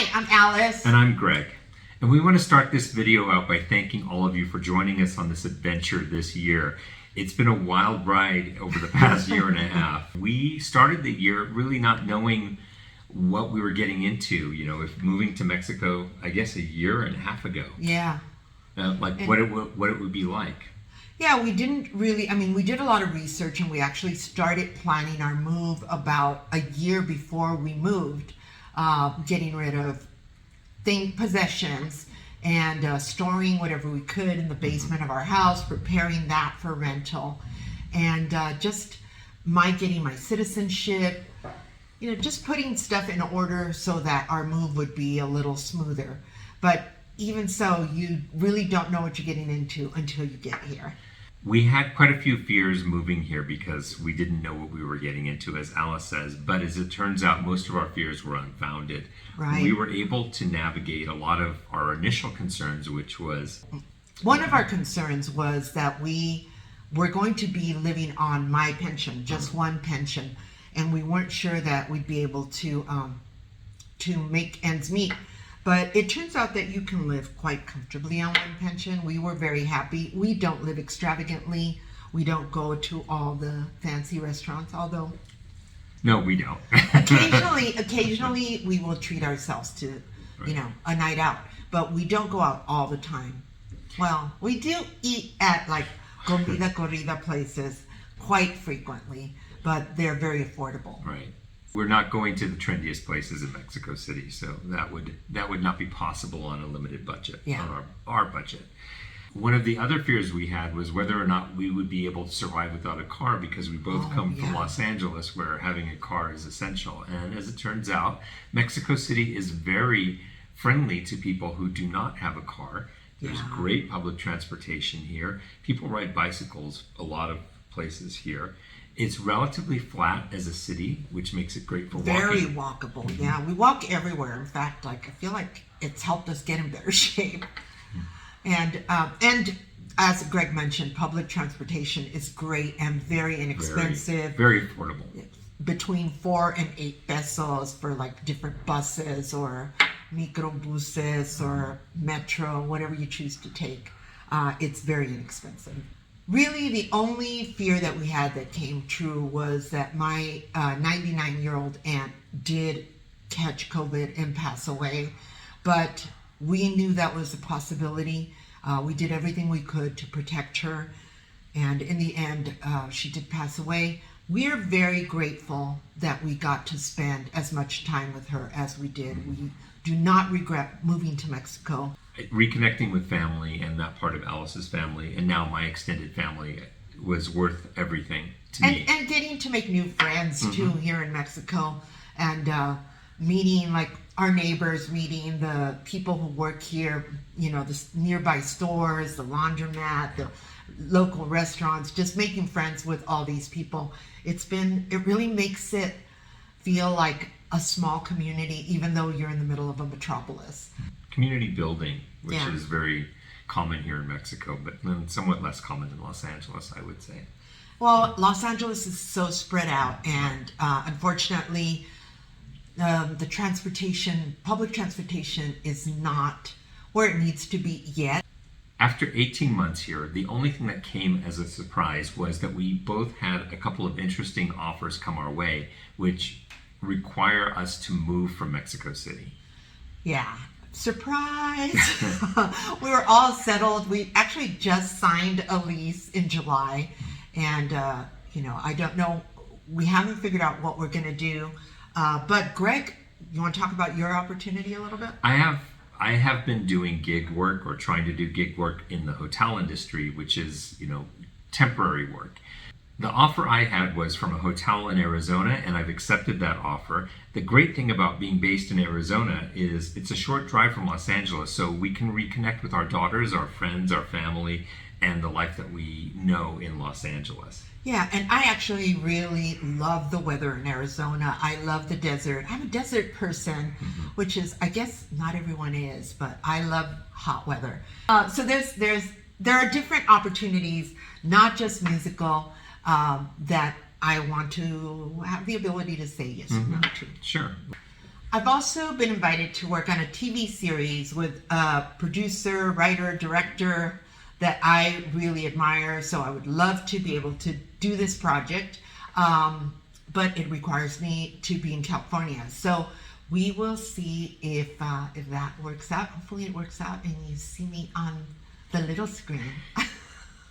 Hi, I'm Alice. And I'm Greg. And we want to start this video out by thanking all of you for joining us on this adventure this year. It's been a wild ride over the past year and a half. We started the year really not knowing what we were getting into, if moving to Mexico, I guess a year and a half ago. Yeah. What it would be like. Yeah, we didn't really, we did a lot of research and we actually started planning our move about a year before we moved, getting rid of possessions and storing whatever we could in the basement of our house, preparing that for rental, and just getting my citizenship, just putting stuff in order so that our move would be a little smoother. But even so, you really don't know what you're getting into until you get here. We had quite a few fears moving here because we didn't know what we were getting into, as Alice says, but as it turns out, most of our fears were unfounded. Right. We were able to navigate a lot of our initial concerns, which was... One of our concerns was that we were going to be living on my pension, just one pension, and we weren't sure that we'd be able to make ends meet. But it turns out that you can live quite comfortably on one pension. We were very happy. We don't live extravagantly. We don't go to all the fancy restaurants, although... No, we don't. occasionally we will treat ourselves to, a night out. But we don't go out all the time. Well, we do eat at comida corrida places quite frequently, but they're very affordable. Right. We're not going to the trendiest places in Mexico City, so that would not be possible on a limited budget, on our budget. One of the other fears we had was whether or not we would be able to survive without a car, because we both come from Los Angeles, where having a car is essential. And as it turns out, Mexico City is very friendly to people who do not have a car. There's great public transportation here. People ride bicycles a lot of places here. It's relatively flat as a city, which makes it great for walking. Very walkable, yeah. We walk everywhere. In fact, I feel like it's helped us get in better shape. And as Greg mentioned, public transportation is great and very inexpensive. Very affordable. Between 4 and 8 pesos for different buses or microbuses or metro, whatever you choose to take. It's very inexpensive. Really, the only fear that we had that came true was that my 99-year-old aunt did catch COVID and pass away, but we knew that was a possibility. We did everything we could to protect her, and in the end, she did pass away. We're very grateful that we got to spend as much time with her as we did. We do not regret moving to Mexico. Reconnecting with family and that part of Alice's family, and now my extended family, was worth everything to me. And getting to make new friends too here in Mexico, and meeting our neighbors, meeting the people who work here, the nearby stores, the laundromat, the local restaurants, just making friends with all these people. It really makes it feel like a small community, even though you're in the middle of a metropolis. Community building, which is very common here in Mexico, but somewhat less common in Los Angeles, I would say. Well, Los Angeles is so spread out, and unfortunately, the public transportation is not where it needs to be yet. After 18 months here, the only thing that came as a surprise was that we both had a couple of interesting offers come our way, which require us to move from Mexico City. Yeah. Surprise! We were all settled. We actually just signed a lease in July, and I don't know. We haven't figured out what we're going to do. But Greg, you want to talk about your opportunity a little bit? I have been doing gig work, or trying to do gig work in the hotel industry, which is temporary work. The offer I had was from a hotel in Arizona, and I've accepted that offer. The great thing about being based in Arizona is it's a short drive from Los Angeles, so we can reconnect with our daughters, our friends, our family, and the life that we know in Los Angeles. Yeah, and I actually really love the weather in Arizona. I love the desert. I'm a desert person, which is, I guess not everyone is, but I love hot weather. So there are different opportunities, not just musical, that I want to have the ability to say yes or no to. Sure. I've also been invited to work on a TV series with a producer, writer, director that I really admire. So I would love to be able to do this project, but it requires me to be in California. So we will see if that works out. Hopefully it works out and you see me on the little screen.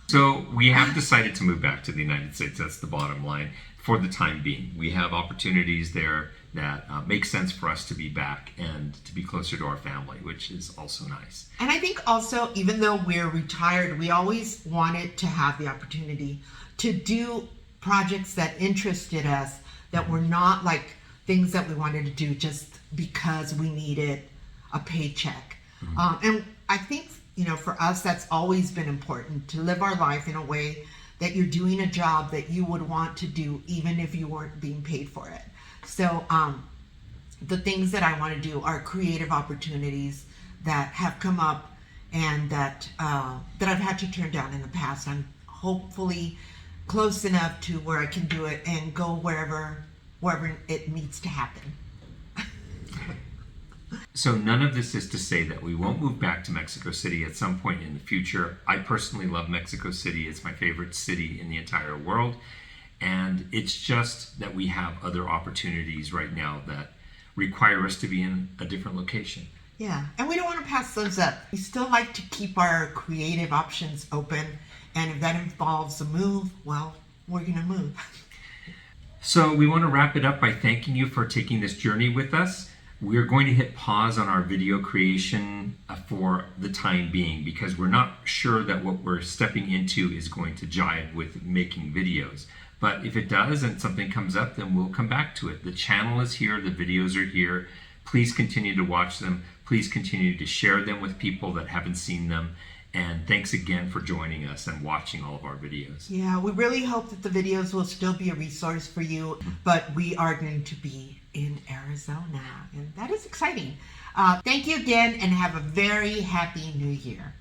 So we have decided to move back to the United States. That's the bottom line for the time being. We have opportunities there that make sense for us to be back and to be closer to our family, which is also nice. And I think also, even though we're retired, we always wanted to have the opportunity to do projects that interested us, that were not like things that we wanted to do just because we needed a paycheck. And I think, for us, that's always been important, to live our life in a way that you're doing a job that you would want to do even if you weren't being paid for it. So the things that I want to do are creative opportunities that have come up and that I've had to turn down in the past. I'm hopefully close enough to where I can do it and go wherever it needs to happen. So none of this is to say that we won't move back to Mexico City at some point in the future. I personally love Mexico City. It's my favorite city in the entire world. And it's just that we have other opportunities right now that require us to be in a different location. Yeah, and we don't want to pass those up. We still like to keep our creative options open. And if that involves a move, well, we're going to move. So we want to wrap it up by thanking you for taking this journey with us. We're going to hit pause on our video creation for the time being because we're not sure that what we're stepping into is going to jive with making videos. But if it does and something comes up, then we'll come back to it. The channel is here, the videos are here. Please continue to watch them. Please continue to share them with people that haven't seen them. And thanks again for joining us and watching all of our videos. Yeah, we really hope that the videos will still be a resource for you, but we are going to be in Arizona, and that is exciting. Thank you again, and have a very happy new year.